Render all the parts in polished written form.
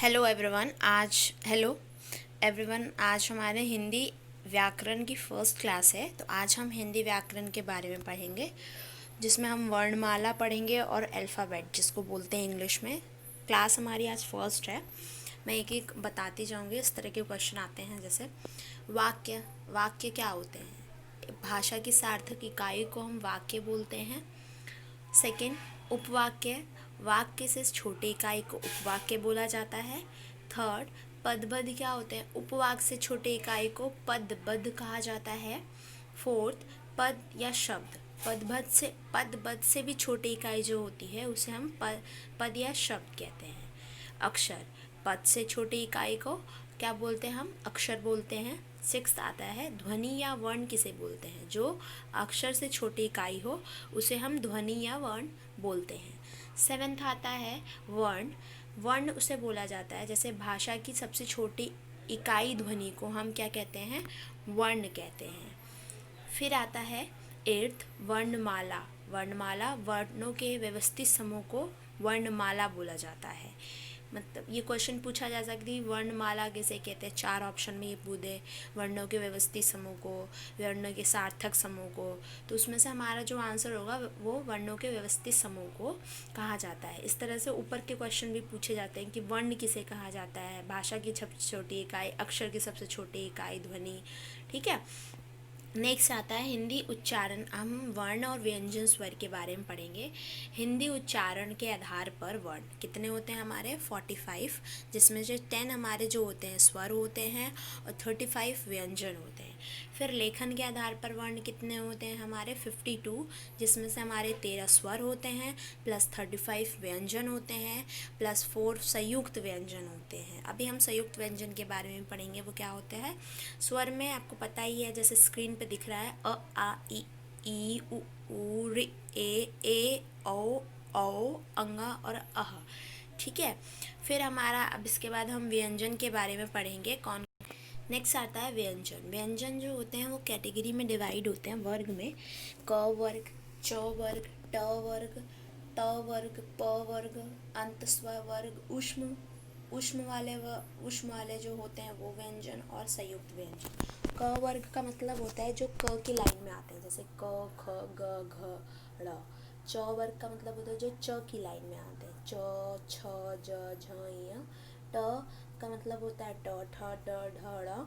Hello everyone, आज हमारे हिंदी व्याकरण की फर्स्ट क्लास है। तो आज हम हिंदी व्याकरण के बारे में पढ़ेंगे, जिसमें हम वर्णमाला पढ़ेंगे और अल्फ़ाबेट, जिसको बोलते हैं इंग्लिश में। क्लास हमारी आज फर्स्ट है। मैं एक एक बताती जाऊंगी। इस तरह के क्वेश्चन आते हैं, जैसे वाक्य। वाक्य क्या होते हैं? भाषा की सार्थक इकाई को हम वाक्य बोलते हैं। सेकंड, उपवाक्य। वाक्य से छोटे इकाई को उपवाक्य बोला जाता है। थर्ड, पदबद्ध क्या होते हैं? उपवाक्य से छोटे इकाई को पदबद्ध कहा जाता है। फोर्थ, पद या शब्द। पदबद्ध से भी छोटी इकाई जो होती है उसे हम पद या शब्द कहते हैं। अक्षर। पद से छोटी इकाई को क्या बोलते हैं? हम अक्षर बोलते हैं। सिक्स्थ आता है ध्वनि या वर्ण किसे बोलते हैं? जो अक्षर से छोटी इकाई हो उसे हम ध्वनि या वर्ण बोलते हैं। सेवेंथ आता है वर्ण। वर्ण उसे बोला जाता है, जैसे भाषा की सबसे छोटी इकाई ध्वनि को हम क्या कहते हैं? वर्ण कहते हैं। फिर आता है एर्थ, वर्णमाला। वर्णमाला वर्णों के व्यवस्थित समूह को वर्णमाला बोला जाता है। मतलब ये क्वेश्चन पूछा जा सकती है, वर्णमाला किसे कहते हैं? चार ऑप्शन में ये पूछे, वर्णों के व्यवस्थित समूह को, वर्णों के सार्थक समूह को। तो उसमें से हमारा जो आंसर होगा वो वर्णों के व्यवस्थित समूह को कहा जाता है। इस तरह से ऊपर के क्वेश्चन भी पूछे जाते हैं कि वर्ण किसे कहा जाता है? भाषा की सबसे छोटी इकाई, अक्षर की सबसे छोटी इकाई ध्वनि। ठीक है। नेक्स्ट आता है हिंदी उच्चारण। हम वर्ण और व्यंजन स्वर के बारे में पढ़ेंगे। हिंदी उच्चारण के आधार पर वर्ण कितने होते हैं? हमारे 45, जिसमें से 10 हमारे जो होते हैं स्वर होते हैं और 35 व्यंजन होते हैं। फिर लेखन के आधार पर वर्ण कितने होते हैं? हमारे 52, जिसमें से हमारे 13 स्वर होते हैं प्लस 35 व्यंजन होते हैं प्लस 4 संयुक्त व्यंजन होते हैं। अभी हम संयुक्त व्यंजन के बारे में पढ़ेंगे, वो क्या होते हैं। स्वर में आपको पता ही है, जैसे स्क्रीन पे दिख रहा है, अ आ ई उ ऊ ऋ ए औ औ अंगा और अह। ठीक है। फिर हमारा अब इसके बाद हम व्यंजन के बारे में पढ़ेंगे। कौन नेक्स्ट आता है व्यंजन। व्यंजन जो होते हैं वो कैटेगरी में डिवाइड होते हैं, वर्ग में। क वर्ग, च वर्ग, ट वर्ग, त वर्ग, प वर्ग, अंतस्वर वर्ग, ऊष्म वाले जो होते हैं वो व्यंजन, और संयुक्त व्यंजन। क वर्ग का मतलब होता है जो क की लाइन में आते हैं, जैसे क ख ग घ ड़। च वर्ग का मतलब होता है जो च की लाइन में आते हैं, च छ ज झ य। ट का मतलब होता है ट ठ ड ढ ड़।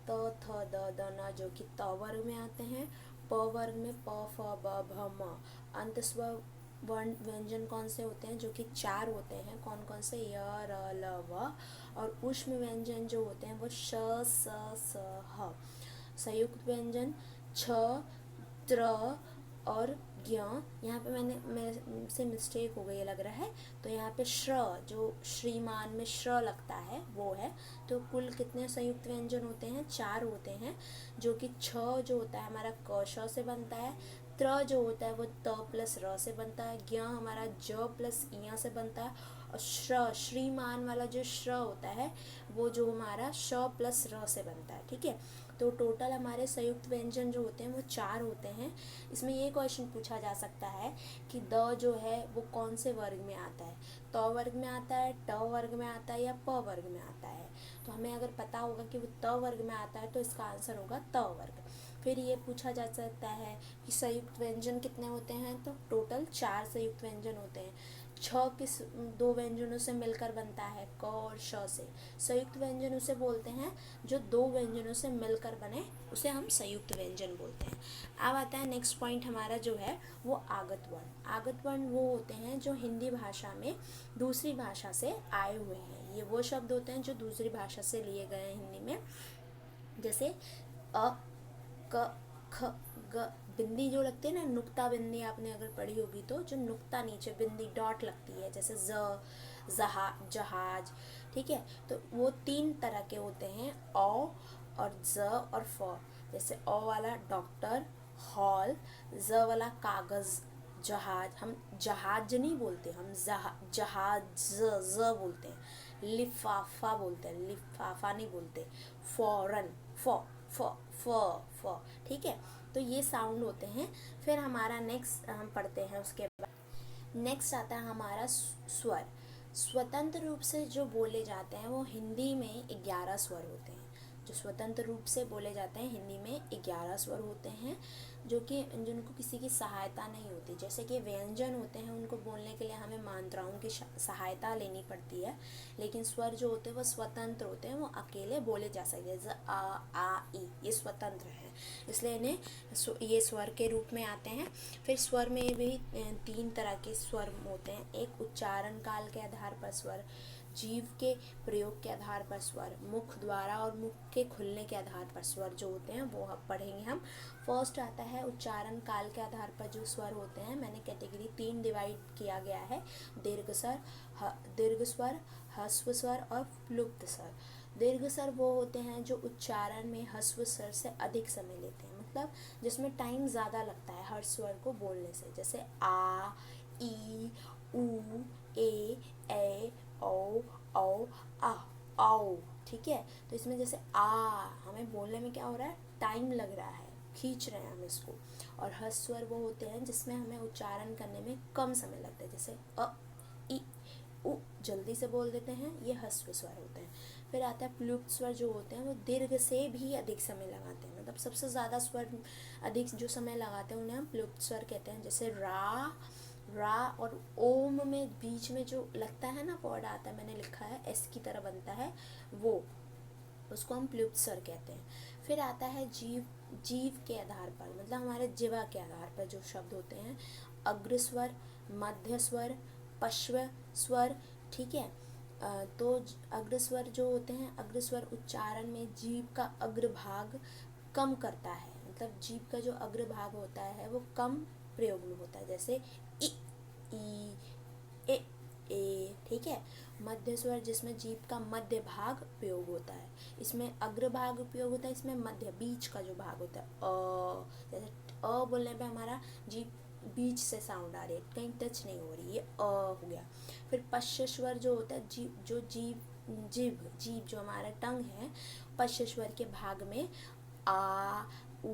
त थ द द न, जो कि त वर्ग में आते हैं। प वर्ग में प फ ब भ म। अंतस्वर वर्ण व्यंजन कौन से होते हैं? जो कि 4 होते हैं। कौन कौन से? य र ल व। और ऊष्म व्यंजन जो होते हैं वो श स स ह। संयुक्त व्यंजन छ, त्र और ज्ञ। यहाँ पे मेरे से मिस्टेक हो गई लग रहा है, तो यहाँ पे श्र, जो श्रीमान में श्र लगता है वो है। तो कुल कितने संयुक्त व्यंजन होते हैं? 4 होते हैं, जो कि छ जो होता है हमारा क श से बनता है। त्र जो होता है वो त प्लस र से बनता है। ज्ञ हमारा ज प्लस इया से बनता है। और श्रीमान वाला जो श्र होता है वो जो हमारा श प्लस र से बनता है। ठीक है। तो टोटल हमारे संयुक्त व्यंजन जो होते हैं वो 4 होते हैं। इसमें ये क्वेश्चन पूछा जा सकता है कि द जो है वो कौन से वर्ग में आता है? त वर्ग में आता है, ट वर्ग में आता है या प वर्ग में आता है? तो हमें अगर पता होगा कि वो त वर्ग में आता है तो इसका आंसर होगा त वर्ग। फिर ये पूछा जा सकता है कि संयुक्त व्यंजन कितने होते हैं? तो टोटल 4 संयुक्त व्यंजन होते हैं। छ किस 2 व्यंजनों से मिलकर बनता है? क और श से। संयुक्त व्यंजन उसे बोलते हैं जो 2 व्यंजनों से मिलकर बने, उसे हम संयुक्त व्यंजन बोलते हैं। अब आता है नेक्स्ट पॉइंट हमारा जो है वो आगत वर्ण। आगत वर्ण वो होते हैं जो हिंदी भाषा में दूसरी भाषा से आए हुए हैं। ये वो शब्द होते हैं जो दूसरी भाषा से लिए गए हैं हिंदी में, जैसे अ, क, ख, ग। बिंदी जो लगती है ना, नुक्ता बिंदी आपने अगर पढ़ी होगी तो, जो नुक्ता नीचे बिंदी डॉट लगती है, जैसे जहाज। ठीक है। तो वो 3 तरह के होते हैं, औ और ज और फ। जैसे अ वाला डॉक्टर, हॉल। ज वाला कागज, जहाज। हम जहाज नहीं बोलते, हम जहाज ज बोलते हैं। लिफाफा बोलते हैं, लिफाफा नहीं बोलते। फौरन, फ फ फ फ। ठीक है। तो ये साउंड होते हैं। फिर हमारा नेक्स्ट हम पढ़ते हैं, उसके बाद नेक्स्ट आता है हमारा स्वर। स्वतंत्र रूप से जो बोले जाते हैं वो हिंदी में 11 स्वर होते हैं। जो स्वतंत्र रूप से बोले जाते हैं हिंदी में 11 स्वर होते हैं, जो कि जिनको किसी की सहायता नहीं होती। जैसे कि व्यंजन होते हैं, उनको बोलने के लिए हमें मात्राओं की सहायता लेनी पड़ती है, लेकिन स्वर जो होते हैं वो स्वतंत्र होते हैं, वो अकेले बोले जा सकते हैं। जैसे आ ई, ये स्वतंत्र हैं, इसलिए इन्हें ये स्वर के रूप में आते हैं। फिर स्वर में भी 3 तरह के स्वर होते हैं। एक उच्चारण काल के आधार पर स्वर, जीव के प्रयोग के आधार पर स्वर, मुख द्वारा और मुख के खुलने के आधार पर स्वर जो होते हैं वो अब पढ़ेंगे हम। फर्स्ट आता है उच्चारण काल के आधार पर जो स्वर होते हैं। मैंने कैटेगरी 3 डिवाइड किया गया है, दीर्घ स्वर, ह्रस्व स्वर और प्लुप्त स्वर। दीर्घ स्वर वो होते हैं जो उच्चारण में ह्रस्व स्वर से अधिक समय लेते हैं, मतलब जिसमें टाइम ज़्यादा लगता है हर स्वर को बोलने से। जैसे आ, ई, उ, ए, ओ, औ, आ, आओ। ठीक है, तो इसमें जैसे आ, हमें बोलने में क्या हो रहा है, टाइम लग रहा है, खींच रहे हैं हम इसको। और ह्रस्व स्वर वो होते हैं जिसमें हमें उच्चारण करने में कम समय लगता है। जैसे अ, ई, उ, जल्दी से बोल देते हैं, ये ह्रस्व स्वर होते हैं। फिर आता है प्लुप्त स्वर जो होते हैं, वो दीर्घ से भी अधिक समय लगाते हैं, मतलब सबसे ज़्यादा स्वर अधिक जो समय लगाते हैं उन्हें हम प्लुप्त स्वर कहते हैं। जैसे रा और ओम में बीच में जो लगता है ना वर्ड आता है, मैंने लिखा है एस की तरह बनता है, वो उसको हम प्लुप्त स्वर कहते हैं। फिर आता है जीव के आधार पर, मतलब हमारे जिह्वा के आधार पर जो शब्द होते हैं। अग्र स्वर, मध्य स्वर, पश्व स्वर। ठीक है, तो अग्र स्वर जो होते हैं, अग्र स्वर उच्चारण में जीभ का अग्रभाग कम करता है, मतलब जीभ का जो अग्रभाग होता है वो कम प्रयोग में होता है। जैसे इ, ई, ए। ठीक है, मध्य स्वर जिसमें जीभ का मध्य भाग प्रयोग होता है, इसमें अग्रभाग उपयोग होता है, इसमें मध्य बीच का जो भाग होता है जैसे अ बोलने पे हमारा जीभ बीच से साउंड आ रही है, कहीं टच नहीं हो रही, ये हो गया। फिर पश्च स्वर जो होता है, जीभ जो हमारा टंग है, पश्च स्वर के भाग में आ, उ,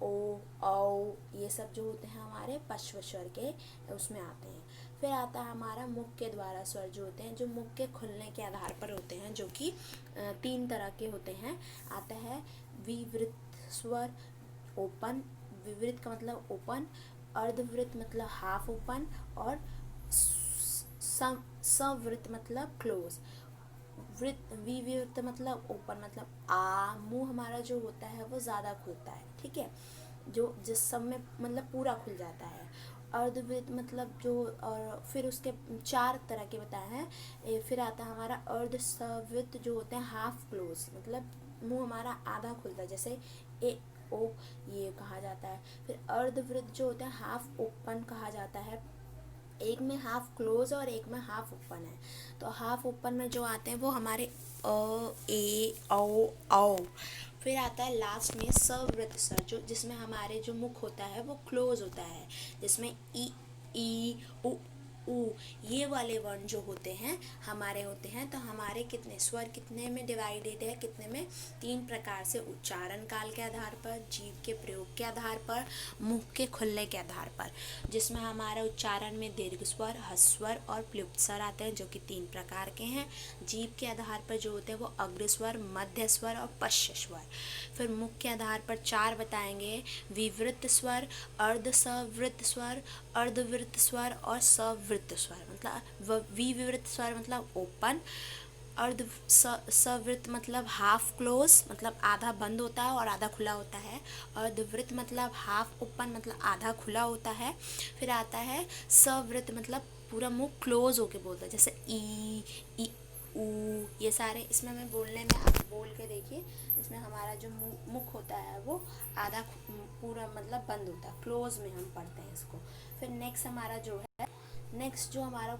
ओ, औ, ये सब जो होते हैं हमारे पश्च स्वर के उसमें आते हैं। फिर आता है हमारा मुख के द्वारा स्वर जो होते हैं, जो मुख के खुलने के आधार पर होते हैं, जो कि 3 तरह के होते हैं। आता है विवृत स्वर, ओपन, विवृत का मतलब ओपन, अर्धवृत मतलब हाफ ओपन, और सवृत मतलब क्लोज। विवृत मतलब ओपन, मतलब आ, मुंह हमारा जो होता है वो ज़्यादा खुलता है। ठीक है, जो जिस सब में मतलब पूरा खुल जाता है। अर्धवृत्त मतलब जो, और फिर उसके 4 तरह के बताए हैं। फिर आता है हमारा अर्धसंवृत्त जो होते हैं हाफ क्लोज, मतलब मुंह हमारा आधा खुलता है, जैसे ए, ओ, ये कहा जाता है। फिर अर्धवृत्त जो होते हैं हाफ ओपन कहा जाता है, एक में हाफ क्लोज और एक में हाफ ओपन है। तो हाफ ओपन में जो आते हैं वो हमारे अ, ए, औ। फिर आता है लास्ट में सवृत्त स्वर, जो जिसमें हमारे जो मुख होता है वो क्लोज होता है, जिसमें ई, उ, ये वाले वर्ण जो होते हैं हमारे होते हैं। तो हमारे कितने स्वर कितने में डिवाइडेड है, कितने में, 3 प्रकार से, उच्चारण काल के आधार पर, जीभ के प्रयोग के आधार पर, मुख के खुलने के आधार पर, जिसमें हमारा उच्चारण में दीर्घ स्वर, ह्रस्व स्वर और प्लुप्त स्वर आते हैं, जो कि 3 प्रकार के हैं। जीभ के आधार पर जो होते हैं वो अग्र स्वर, मध्य स्वर और पश्च स्वर। फिर मुख के आधार पर 4 बताएंगे, विवृत स्वर, अर्धसंवृत्त स्वर, अर्धवृत्त स्वर और सवृत्त स्वर। मतलब विवृत स्वर मतलब ओपन, अर्ध सवृत्त मतलब हाफ क्लोज, मतलब आधा बंद होता है और आधा खुला होता है। अर्धवृत्त मतलब हाफ ओपन, मतलब आधा खुला होता है। फिर आता है सवृत्त, मतलब पूरा मुंह क्लोज होके बोलता है, जैसे ई, ऊ, ये सारे। इसमें मैं बोलने में, आप बोल के देखिए, इसमें हमारा जो मुख होता है वो आधा पूरा मतलब बंद होता है, क्लोज में हम पढ़ते हैं इसको। फिर नेक्स्ट जो हमारा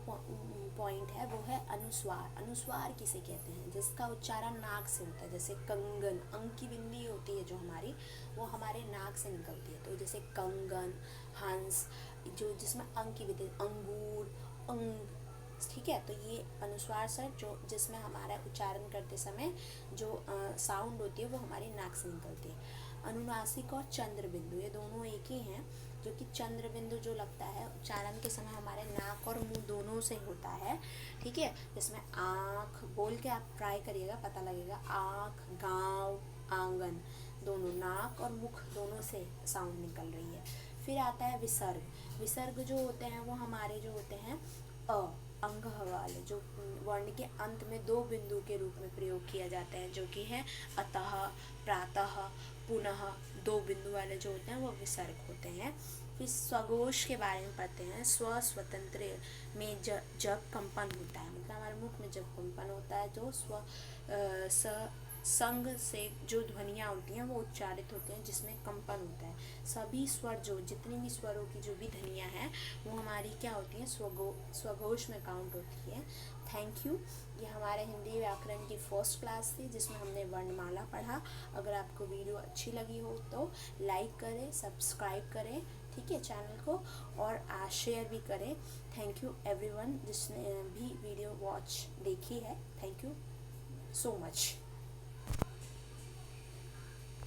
पॉइंट है वो है अनुस्वार। अनुस्वार किसे कहते हैं, जिसका उच्चारण नाक से होता है। जैसे कंगन, अंक की बिंदी होती है जो हमारी, वो हमारे नाक से निकलती है। तो जैसे कंगन, हंस, जो जिसमें अंक की बिंदी, अंगूर, अंग। ठीक है, तो ये अनुस्वार स्वर जो जिसमें हमारा उच्चारण करते समय जो साउंड होती है वो हमारी नाक से निकलती है। अनुनासिक और चंद्र बिंदु, ये दोनों एक ही हैं। जो कि चंद्र बिंदु जो लगता है उच्चारण के समय हमारे नाक और मुंह दोनों से होता है, ठीक है। जिसमें आँख बोल के आप ट्राई करिएगा, पता लगेगा। आँख, गाँव, आंगन, दोनों नाक और मुख दोनों से साउंड निकल रही है। फिर आता है विसर्ग। विसर्ग जो होते हैं वो हमारे जो होते हैं अंग वाले, जो वर्ण के अंत में दो बिंदु के रूप में प्रयोग किया जाता है, जो कि है अतः, प्रातः, पुनः, दो बिंदु वाले जो होते हैं वो विसर्ग होते हैं। फिर स्वघोष के बारे में पढ़ते हैं। स्व स्वतंत्र में जब कंपन होता है, मतलब हमारे मुख में जब कंपन होता है तो संग से जो ध्वनियाँ होती हैं वो उच्चारित होते हैं, जिसमें कंपन होता है। सभी स्वर जो जितनी भी स्वरों की जो भी ध्वनियाँ हैं वो हमारी क्या होती हैं, स्वघोष में काउंट होती है। Thank you. ये हमारे हिंदी व्याकरण की फर्स्ट क्लास थी जिसमें हमने वर्णमाला पढ़ा। अगर आपको वीडियो अच्छी लगी हो तो लाइक करें, सब्सक्राइब करें, ठीक है, चैनल को, और शेयर भी करें। थैंक यू एवरीवन जिसने भी वीडियो वॉच देखी है। Thank you so much.